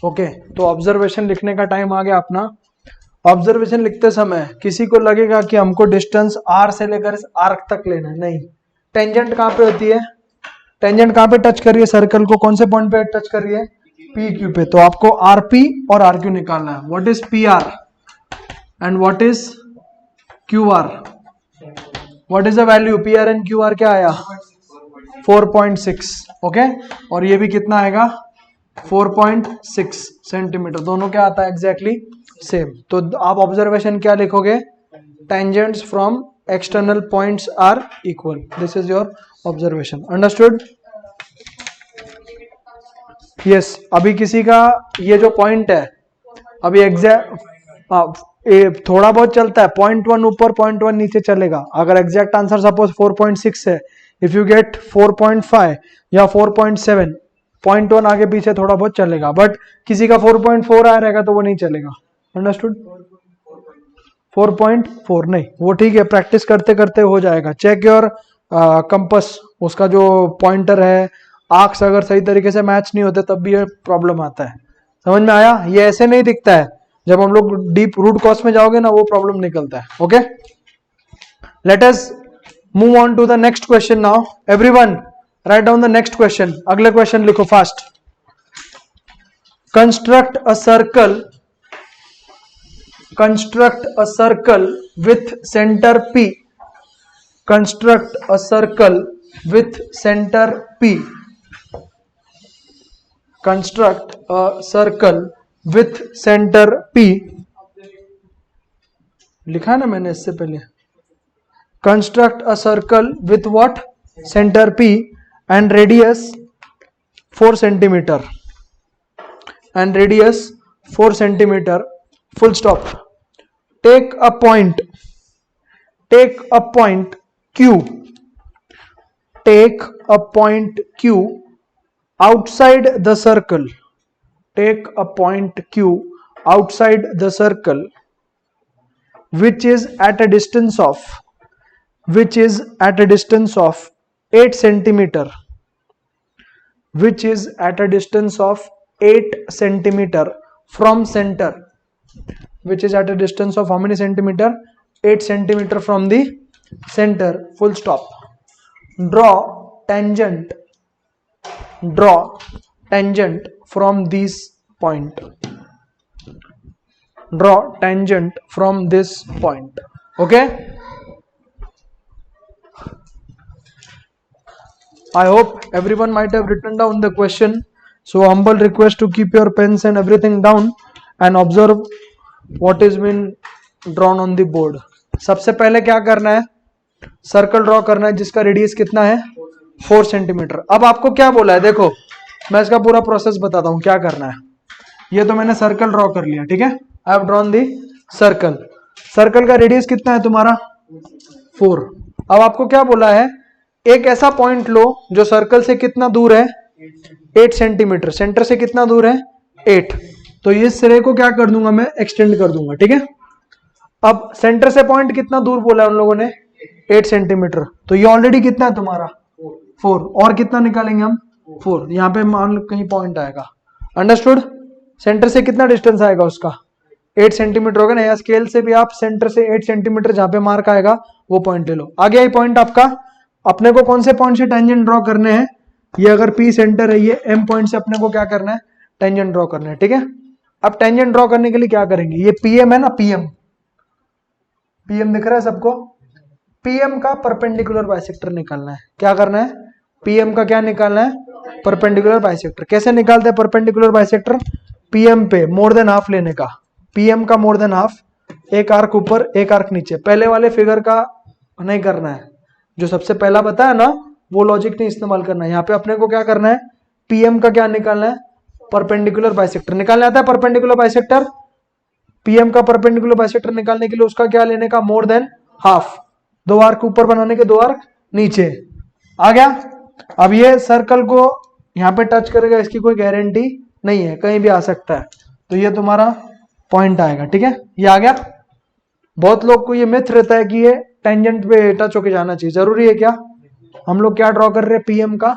Okay. तो observation लिखने का time आ गया अपना. Observation लिखते समय किसी को लगेगा कि हमको डिस्टेंस आर से लेकर आर्क तक लेना है. नहीं. टेंजेंट कहां पे होती है? टेंजेंट कहां पे टच कर रही है सर्कल को? कौन से पॉइंट पे टच कर रही है? पी क्यू पे. तो आपको आर पी और आर क्यू निकालना है. What is P R and what is Q R? What is the value? P R and Q R क्या आया? 4.6. ओके. और ये भी कितना आएगा? 4.6 सेंटीमीटर. दोनों क्या आता है? Exactly same. तो आप ऑब्जर्वेशन क्या लिखोगे? Tangents from external points are equal. This is your observation. Understood? Yes. अभी किसी का ये जो पॉइंट है, अभी एग्जैक्ट थोड़ा बहुत चलता है. 0.1 ऊपर 0.1 नीचे चलेगा. अगर एग्जैक्ट आंसर सपोज 4.6 है, इफ यू गेट 4.5 या 4.7, 0.1 आगे पीछे थोड़ा बहुत चलेगा. बट किसी का 4.4 आ रहेगा तो वो नहीं चलेगा. अंडरस्टूड? 4.4 नहीं, वो ठीक है, प्रैक्टिस करते करते हो जाएगा. Check your compass. उसका जो पॉइंटर है, आर्क्स अगर सही तरीके से मैच नहीं होते तब भी ये प्रॉब्लम आता है. समझ में आया? ये ऐसे नहीं दिखता है. जब हम लोग डीप रूट कॉज में जाओगे ना, वो प्रॉब्लम निकलता है. Okay. Let us move on to the next question now. Everyone write down the next question. अगले क्वेश्चन लिखो fast. Construct a circle with centre P. Construct a circle with center P. Construct a circle with center P. लिखा ना मैंने इससे पहले. Construct a circle with what? Center P and radius 4 centimeter. And radius 4 centimeter. Full stop. Take a point Q. Take a point Q outside the circle. Take a point Q outside the circle, which is at a distance of 8 centimeter. Which is at a distance of 8 centimeter from center. Which is at a distance of how many centimeter? 8 centimeter from the center. Full stop. Draw tangent, draw tangent from this point, draw tangent from this point. Okay, I hope everyone might have written down the question. So humble request to keep your pens and everything down and observe what is been drawn on the board. सबसे पहले क्या करना है, circle draw करना है जिसका radius कितना है 4 सेंटीमीटर. अब आपको क्या बोला है, देखो मैं इसका पूरा प्रोसेस बताता हूं क्या करना है. ये तो मैंने सर्कल ड्रॉ कर लिया, ठीक है, I have drawn the circle. Circle का रेडियस कितना है तुम्हारा 4. अब आपको क्या बोला है, एक ऐसा पॉइंट लो जो सर्कल से कितना दूर है 8 सेंटीमीटर, सेंटर से कितना दूर है 8. तो इस सिरे को क्या कर दूंगा मैं, एक्सटेंड कर दूंगा, ठीक है. अब सेंटर से पॉइंट कितना दूर बोला है उन लोगों ने 8 सेंटीमीटर. तो ये ऑलरेडी कितना है तुम्हारा 4, और कितना निकालेंगे हम 4. यहाँ पे मान लो कहीं पॉइंट आएगा, अंडरस्टूड. सेंटर से कितना डिस्टेंस आएगा उसका 8 सेंटीमीटर होगा ना, या स्केल से भी आप सेंटर से 8 सेंटीमीटर जहां पे मार्क आएगा वो पॉइंट ले लो. आगे ये पॉइंट आपका, अपने को कौन से पॉइंट से टेंजेंट ड्रॉ करने हैं, ये अगर पी सेंटर है, ये एम पॉइंट से अपने को क्या करना है टेंजेंट ड्रॉ करना है, ठीक है. अब टेंजेंट ड्रॉ करने के लिए क्या करेंगे, ये पीएम है ना, पीएम, पीएम दिख रहा है सबको. पीएम का परपेंडिकुलर बाइसेक्टर निकालना है. क्या करना है, पीएम का क्या निकालना है, परपेंडिकुलर बाइसेक्टर. कैसे निकालते हैं परपेंडिकुलर बाइसेक्टर, पीएम पे मोर देन हाफ लेने का, पीएम का मोर देन हाफ, एक आर्क ऊपर एक आर्क नीचे. पहले वाले फिगर का नहीं करना है, जो सबसे पहला बताया ना वो लॉजिक नहीं इस्तेमाल करना है. यहाँ पे अपने को क्या करना है, पीएम का क्या निकालना है, परपेंडिकुलर बाइसेक्टर निकालना आता है. परपेंडिकुलर बाइसेक्टर, पीएम का परपेंडिकुलर बाइसेक्टर निकालने के लिए उसका क्या लेने का, मोर देन हाफ. 2 आर्क ऊपर बनाने के 2 आर्क नीचे. आ गया. अब ये सर्कल को यहाँ पे टच करेगा, इसकी कोई गारंटी नहीं है, कहीं भी आ सकता है. तो ये तुम्हारा पॉइंट आएगा, ठीक है, ये आ गया. बहुत लोग को ये मिथ रहता है कि ये टेंजेंट पे टच होके जाना चाहिए, जरूरी है क्या. हम लोग क्या ड्रॉ कर रहे हैं, पीएम का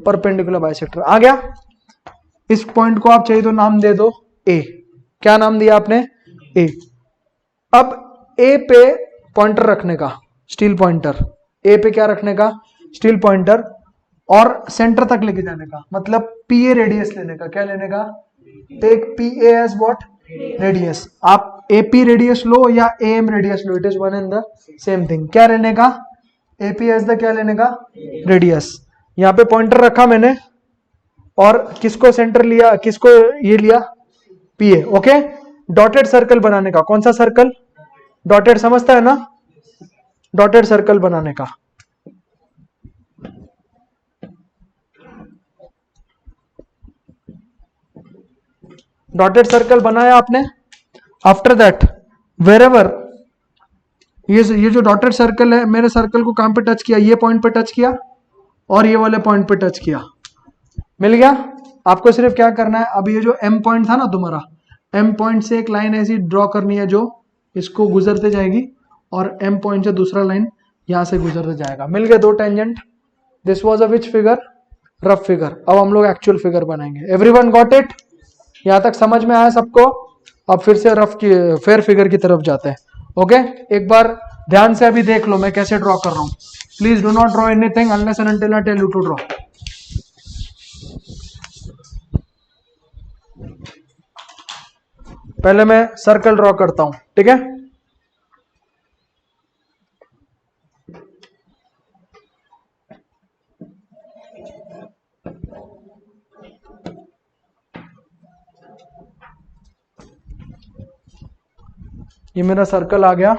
परपेंडिकुलर बाइसेक्टर. आ गया. इस पॉइंट को आप चाहिए तो नाम दे दो ए. क्या नाम दिया आपने, ए. अब ए पे पॉइंटर रखने का, स्टील पॉइंटर. ए पे क्या रखने का, स्टील पॉइंटर, और सेंटर तक लेके जाने का, मतलब पीए रेडियस लेने का. क्या लेने का, take PA as what, radius. आप एपी रेडियस लो या एम रेडियस लो, it is one and the same thing. क्या लेने का, एपी एज द क्या लेने का, रेडियस. यहाँ पे पॉइंटर रखा मैंने और किसको सेंटर लिया, किसको ये लिया, पीए. ओके, डॉटेड सर्कल बनाने का. कौन सा सर्कल, डॉटेड, समझता है ना, डॉटेड सर्कल बनाने का. डॉटेड सर्कल बनाया आपने. आफ्टर दैट वेरेवर, ये जो डॉटेड सर्कल है, मेरे सर्कल को कहां पे टच किया, ये पॉइंट पे टच किया और ये वाले पॉइंट पे टच किया, मिल गया. आपको सिर्फ क्या करना है, अब ये जो एम पॉइंट था ना तुम्हारा, एम पॉइंट से एक लाइन ऐसी ड्रॉ करनी है जो इसको गुजरते जाएगी, और एम पॉइंट से दूसरा लाइन यहां से गुजरते जाएगा. मिल गए 2 tangent. This was a which figure, rough figure. अब हम लोग एक्चुअल फिगर बनाएंगे. एवरीवन गॉट इट, यहां तक समझ में आया सबको. अब फिर से रफ की फेयर फिगर की तरफ जाते हैं. ओके, एक बार ध्यान से अभी देख लो मैं कैसे ड्रॉ कर रहा हूं. Please do not draw anything unless and until I tell you to draw. पहले मैं सर्कल ड्रॉ करता हूं, ठीक है. ये मेरा सर्कल आ गया.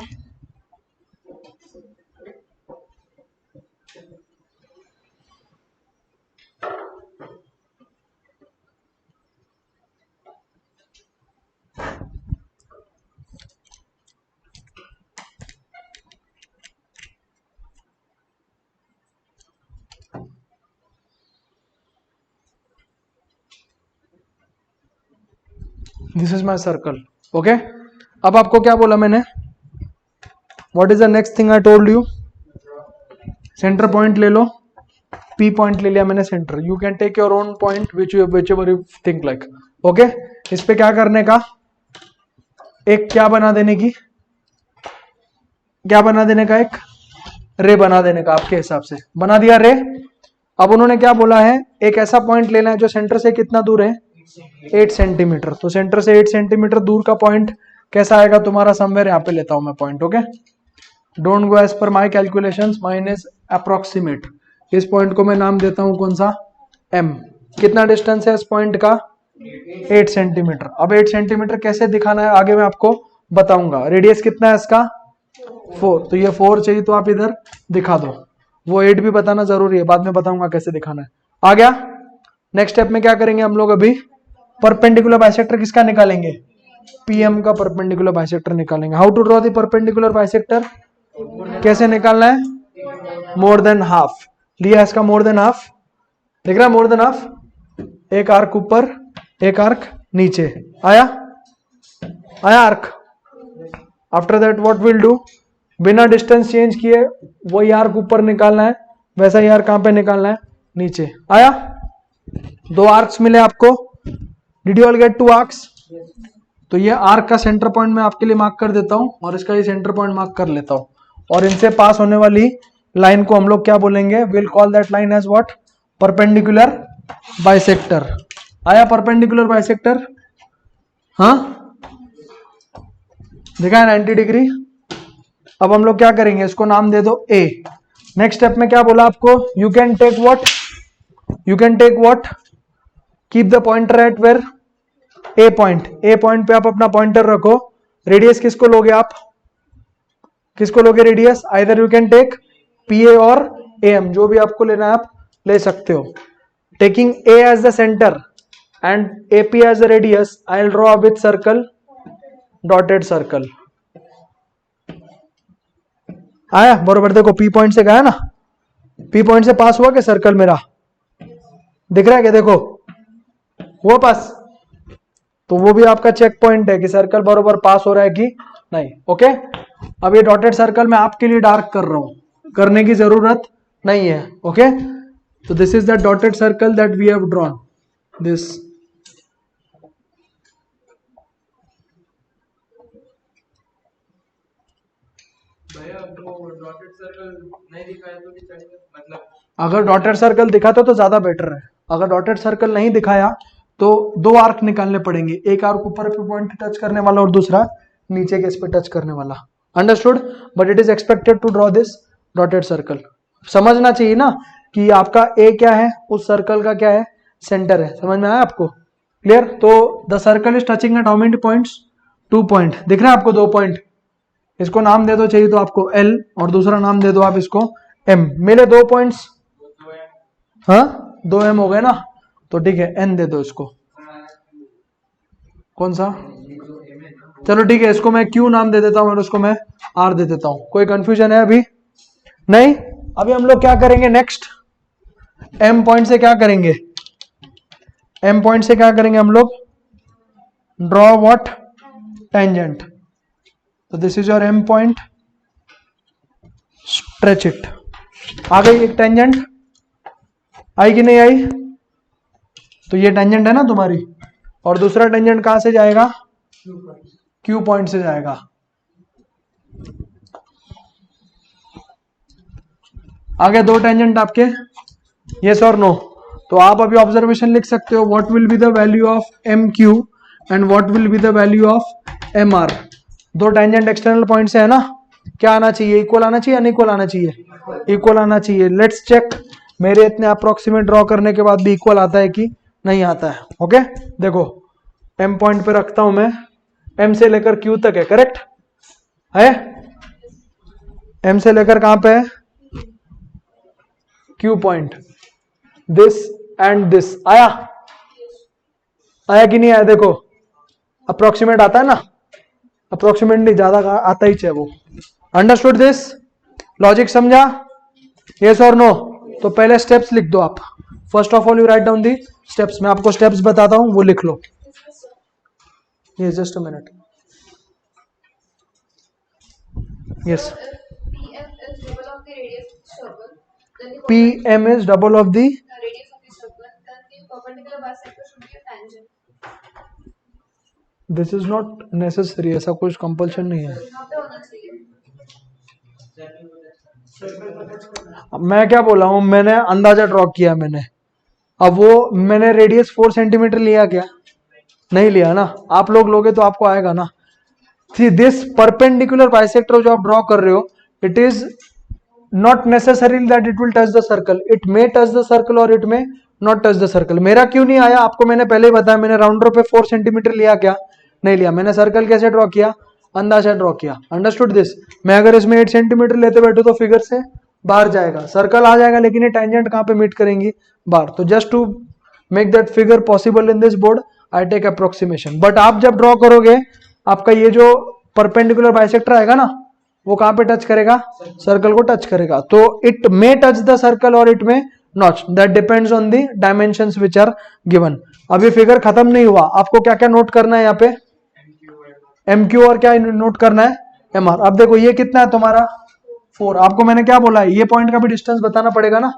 This is my circle. Okay, अब आपको क्या बोला मैंने, what is the next thing I told you, centre point ले लो. पी पॉइंट ले लिया मैंने centre. You can take your own point whichever you think like. Okay, इस पे क्या करने का, एक क्या बना देने की, क्या बना देने का, एक रे बना देने का आपके हिसाब से, बना दिया रे। अब उन्होंने क्या बोला है, एक ऐसा पॉइंट लेना है जो सेंटर से कितना दूर है, 8 सेंटीमीटर। तो सेंटर से 8 सेंटीमीटर दूर का पॉइंट कैसा आएगा तुम्हारा, समवेयर यहाँ पे लेता हूं मैं point, okay. Don't go as per my calculations, mine is approximate. इस पॉइंट को मैं नाम देता हूं कौन सा, एम। कितना डिस्टेंस है इस पॉइंट का, 8 सेंटीमीटर। अब 8 सेंटीमीटर कैसे दिखाना है आगे मैं आपको बताऊंगा। रेडियस कितना है इसका, 4। तो ये 4 चाहिए तो आप इधर दिखा दो, वो 8 भी बताना जरूरी है, बाद में बताऊंगा कैसे दिखाना है। आ गया। नेक्स्ट स्टेप में क्या करेंगे हम लोग, अभी परपेंडिकुलर बाइसेक्टर किसका निकालेंगे, पीएम का परपेंडिकुलर बाइसेक्टर निकालेंगे। How to draw the perpendicular bisector, कैसे निकालना है, मोर देन हाफ। लिया इसका मोर देन हाफ, दिख रहा है मोर देन हाफ, एक आर्क ऊपर एक आर्क नीचे, आया आया arc. After that what will do, बिना डिस्टेंस चेंज किए वही आर्क ऊपर निकालना है, वैसा ही आर्क कहां पे निकालना है, नीचे। आया, 2 आर्क्स मिले आपको, did you all get 2 arcs. तो ये आर्क का सेंटर पॉइंट मैं आपके लिए मार्क कर देता हूं और इसका ये सेंटर पॉइंट मार्क कर लेता हूं, और इनसे पास होने वाली लाइन को हम लोग क्या बोलेंगे, will call that line as what, perpendicular bisector. आया परपेंडिकुलर बाइसेक्टर, हाँ देखा है 90 डिग्री। अब हम लोग क्या करेंगे, इसको नाम दे दो ए। नेक्स्ट स्टेप में क्या बोला आपको, you can take what, you can take what, keep the pointer at where, A point. A point पे आप अपना पॉइंटर रखो। रेडियस किसको लोगे आप, किसको लोगे radius, either you can take P A और ए एम, जो भी आपको लेना है आप ले सकते हो। Taking A as the centre and A P as the radius, I will draw with circle, dotted circle. आया बरोबर, देखो पी पॉइंट से गया ना, पी पॉइंट से पास हुआ क्या सर्कल मेरा, दिख रहा है क्या, देखो हुआ पास। तो वो भी आपका चेक पॉइंट है कि सर्कल बरोबर पास हो रहा है कि नहीं, ओके। अब ये डॉटेड सर्कल मैं आपके लिए डार्क कर रहा हूं, करने की जरूरत नहीं है, ओके। तो this is the dotted circle that we have drawn, this. अगर डॉटेड सर्कल दिखाता तो ज्यादा बेटर है, अगर डॉटेड सर्कल नहीं दिखाया तो 2 आर्क निकालने पड़ेंगे, एक आर्क ऊपर पे पॉइंट टच करने वाला और दूसरा नीचे के इस पे टच करने वाला, understood. But it is expected to draw this dotted circle. समझना चाहिए ना कि आपका ए क्या है, उस सर्कल का क्या है, सेंटर है, समझ में आया आपको, क्लियर। तो the circle is touching at how many points, 2 point, दिख रहा है आपको 2 पॉइंट। इसको नाम दे दो चाहिए तो आपको एल, और दूसरा नाम दे दो आप इसको एम। मिले 2 पॉइंट्स, हाँ 2 एम हो गए ना, तो ठीक है एन दे दो इसको, कौन सा, चलो ठीक है, इसको मैं क्यू नाम दे देता हूं और उसको मैं आर दे देता हूं। कोई कंफ्यूजन है अभी नहीं। अभी हम लोग क्या करेंगे नेक्स्ट, एम पॉइंट से क्या करेंगे, एम पॉइंट से क्या करेंगे हम लोग, ड्रॉ व्हाट, टेंजेंट। तो this is your M point, stretch it. आ गई एक टेंजेंट, आई कि नहीं आई, तो ये टेंजेंट है ना तुम्हारी, और दूसरा टेंजेंट कहां से जाएगा, क्यू पॉइंट से जाएगा। आगे 2 टेंजेंट आपके, यस और नो। तो आप अभी ऑब्जर्वेशन लिख सकते हो, what will be the value of M Q and what will be the value of M R. 2 tangent external point से है ना, क्या आना चाहिए, इक्वल आना चाहिए, अनइक्वल आना चाहिए, इक्वल आना चाहिए। लेट्स चेक, मेरे इतने अप्रोक्सीमेट ड्रॉ करने के बाद भी इक्वल आता है कि नहीं आता है, ओके। देखो एम पॉइंट पे रखता हूं मैं, एम से लेकर क्यू तक है, करेक्ट है, एम से लेकर कहां पे है, Q point, this and this. आया, आया कि नहीं आया, देखो अप्रोक्सीमेट आता है ना, अप्रोक्सीमेट नहीं, ज्यादा आता ही चाहिए वो। अंडरस्टूड दिस, लॉजिक समझा, यस और नो। तो पहले स्टेप्स लिख दो आप, first of all you write down the steps. मैं आपको स्टेप्स बताता हूं, वो लिख लो। ये just a minute, yes. PM is double of the radius of the circle, then the perpendicular bisector should be a tangent. This is not necessary, ऐसा कुछ compulsion नहीं है। यहाँ पे होना चाहिए। अब मैं क्या बोला हूं, मैंने अंदाजा ड्रॉ किया मैंने। अब वो मैंने रेडियस 4 सेंटीमीटर लिया क्या? नहीं लिया ना। आप लोग लोगे तो आपको आएगा ना। सी दिस परपेंडिकुलर बाइसेक्टर जो आप ड्रॉ कर रहे हो, it is not necessary that it will touch the circle, it may touch the circle और it may not touch the circle. मेरा क्यों नहीं आया आपको मैंने पहले ही बताया, मैंने राउंडर पे 4 सेंटीमीटर लिया क्या? नहीं लिया। मैंने सर्कल कैसे ड्रॉ किया? अंदाजा ड्रॉ किया। Understood this? मैं अगर इसमें 8 सेंटीमीटर लेते बैठू तो फिगर से बाहर जाएगा, सर्कल आ जाएगा, लेकिन ये टेंजेंट कहां पे मीट करेंगी? बाहर। तो just to make that figure possible in this board I take approximation. But आप जब ड्रॉ करोगे, आपका ये जो परपेंडिकुलर बाइसेक्टर आएगा ना, वो कहां पे टच करेगा? सर्कल को टच करेगा। तो it may touch the circle और it may not, that depends on the dimensions which are given. अभी फिगर खत्म नहीं हुआ, आपको क्या क्या नोट करना है यहाँ पे? एम क्यू और क्या नोट करना है? M R. अब देखो ये कितना है तुम्हारा? 4। आपको मैंने क्या बोला है, ये पॉइंट का भी डिस्टेंस बताना पड़ेगा ना।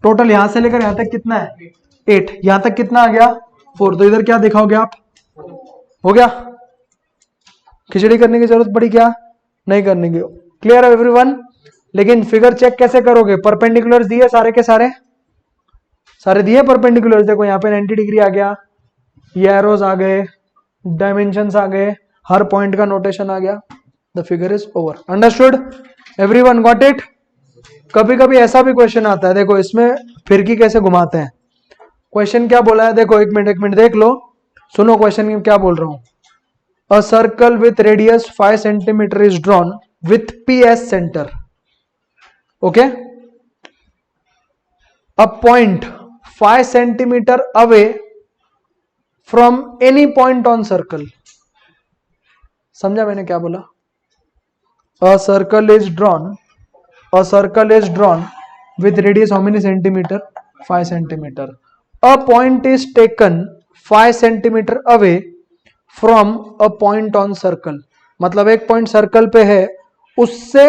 टोटल यहां से लेकर यहां तक कितना है? 8। यहां तक कितना आ गया? 4। तो इधर क्या दिखाओगे आप? हो गया? खिचड़ी करने की जरूरत पड़ी क्या? नहीं करने की। क्लियर है एवरीवन? लेकिन फिगर चेक कैसे करोगे? परपेंडिकुलर दिए सारे के सारे, सारे दिए परपेंडिकुलर। देखो यहाँ पे 90 डिग्री आ गया, ये एरोज आ गए, डायमेंशंस आ गए, हर पॉइंट का नोटेशन आ गया। The figure is over. Understood? Everyone got it? कभी कभी ऐसा भी क्वेश्चन आता है, देखो इसमें फिरकी कैसे घुमाते हैं। क्वेश्चन क्या बोला है, देखो एक मिनट देख लो, सुनो क्वेश्चन क्या बोल रहा हूं। A circle with radius 5 centimeter is drawn with PS center. Okay? A point 5 centimeter away from any point on circle. समझा मैंने क्या बोला? A circle is drawn with radius how many centimeter? 5 centimeter. A point is taken 5 centimeter away from a point on circle. मतलब एक point circle पे है, उससे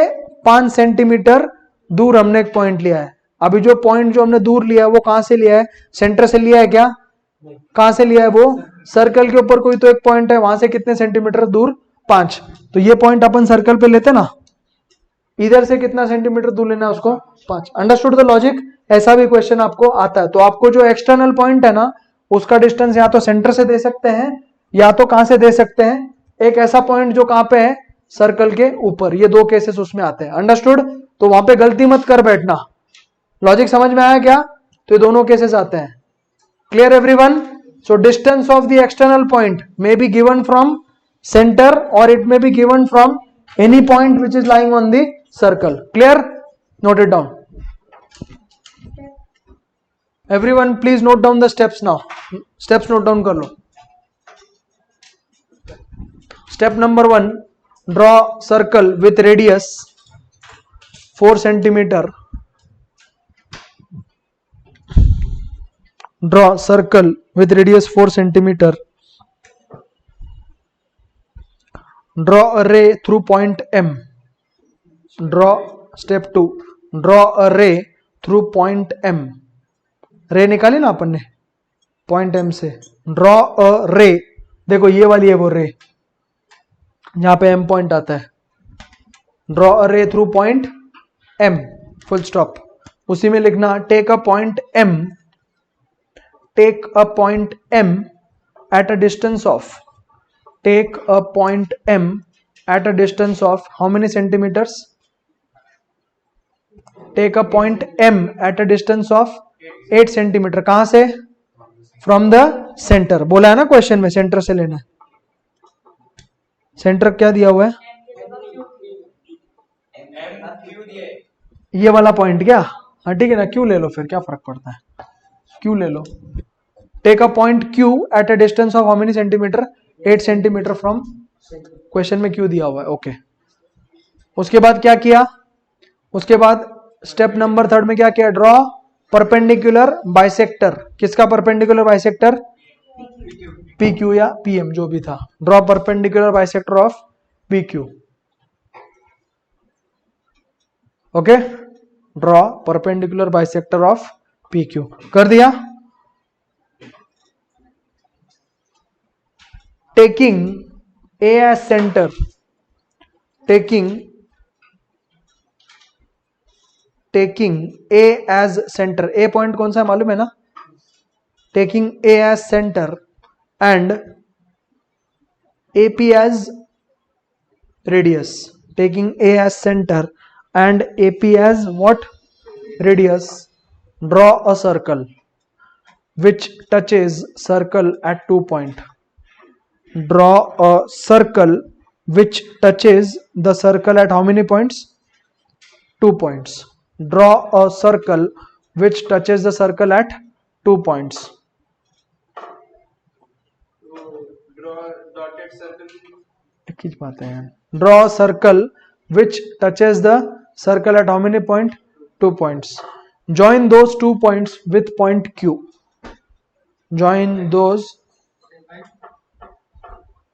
5 centimetre दूर हमने एक पॉइंट लिया है। अभी जो पॉइंट जो हमने दूर लिया है वो कहां से लिया है? सेंटर से लिया है क्या? कहां से लिया है वो? सर्कल के ऊपर कोई तो एक पॉइंट है, वहां से कितने सेंटीमीटर दूर? 5। तो ये पॉइंट अपन सर्कल पे लेते ना, इधर से कितना सेंटीमीटर दूर लेना है उसको? 5। Understood the logic? ऐसा भी क्वेश्चन आपको आता है। तो आपको जो एक्सटर्नल पॉइंट है ना, उसका डिस्टेंस या तो सेंटर से दे सकते हैं या तो कहां से दे सकते हैं? एक ऐसा पॉइंट जो कहां पे है? सर्कल के ऊपर। ये दो केसेस उसमें आते हैं। अंडरस्टूड? तो वहां पे गलती मत कर बैठना। लॉजिक समझ में आया क्या? तो ये दोनों केसेस आते हैं। Clear everyone? So distance of the external point may be given from centre और it may be given from any point which is lying on the circle. Clear? Note it down everyone. Please note down the steps now. Steps note down कर लो। Step number 1, draw circle with radius 4 centimeter. Draw circle with radius 4 centimeter. Draw a ray through point M. Draw step 2, draw a ray through point M. रे निकाली ना अपन ने point M से। Draw a ray, देखो ये वाली है वो रे, यहां पे M पॉइंट आता है। Draw a ray through point M, full stop. उसी में लिखना take a point M, take a point M at a distance of, take a point M at a distance of how many centimetres? Take a point M at a distance of 8 centimetre. कहां से? From the centre. बोला है ना question में centre से लेना है। Centre क्या दिया हुआ है? ये वाला पॉइंट क्या? हाँ ठीक है ना, क्यू ले लो फिर, क्या फर्क पड़ता है, क्यू ले लो। Take a point Q at a distance of how many centimetre? 8 centimetre from, question में क्यू दिया हुआ है। ओके। उसके बाद क्या किया? उसके बाद स्टेप नंबर 3 में क्या किया? Draw perpendicular bisector. किसका परपेंडिकुलर बाइसेक्टर? पी क्यू या पीएम जो भी था। Draw perpendicular bisector of P Q. Okay, draw perpendicular bisector of P Q. कर दिया? Taking A as centre, taking taking A as center, A point कौन सा है मालूम है ना, taking A as center and AP as radius, taking A as center and AP as what, radius, draw a circle which touches circle at 2 point, draw a circle which touches the circle at how many points, 2 points, draw a circle which touches the circle at 2 points. खींच पाते हैं, draw a circle which touches the circle at how many point, 2 points, join those 2 points with point Q, join those,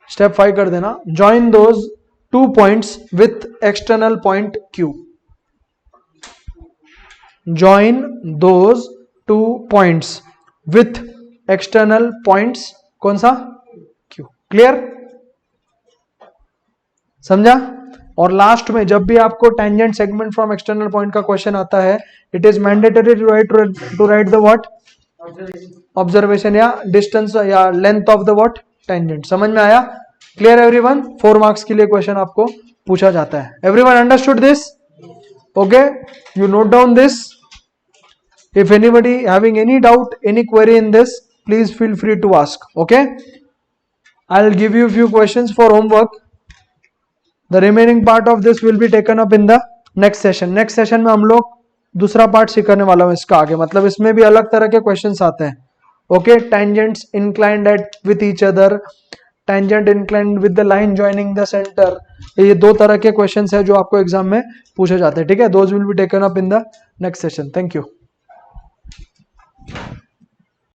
step 5 कर देना, join those 2 points with external point Q, join those 2 points with external points कौन सा, Q, clear, समझा। और last में जब भी आपको tangent segment from external point का क्वेश्चन आता है, it is mandatory to write the what, observation या डिस्टेंस या length of the what, tangent. समझ में आया, क्लियर एवरीवन, 4 मार्क्स के लिए क्वेश्चन आपको पूछा जाता है। Everyone understood this, okay, you note down this. If anybody having any doubt, any query in this, please feel free to ask, okay. I will give you few questions for homework, the remaining part of this will be taken up in the next session. next session में हम लोग दूसरा part सीखने वाला हूँ इसका आगे, मतलब इसमें भी अलग तरह के क्वेश्चंस आते हैं, okay. Tangents inclined at with each other, tangent inclined with the line joining the centre, ये 2 तरह के क्वेश्चंस है जो आपको एग्जाम में पूछे जाते हैं, ठीक है। Those will be taken up in the next session. Thank you.